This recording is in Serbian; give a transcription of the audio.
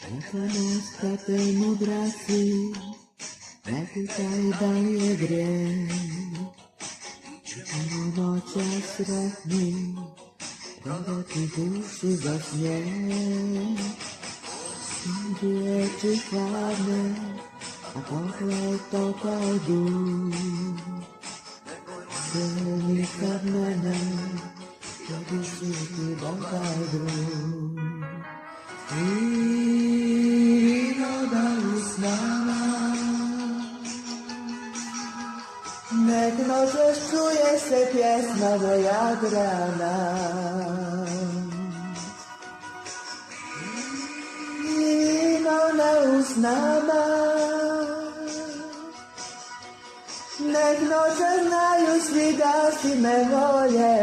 Jaka noska tej mudraci, nepýtaj, dali je griech. Čemu noča sretni, prede ti duši zasnie. Všude ti chladne, a pohled topal dúm. Celý kamene, kedy si ti dal drúm. Víno dal usnáva, nech nožeš čuje se pjesma do Jadrana. Víno na usnáva, nech nože znaju svi da si me volje.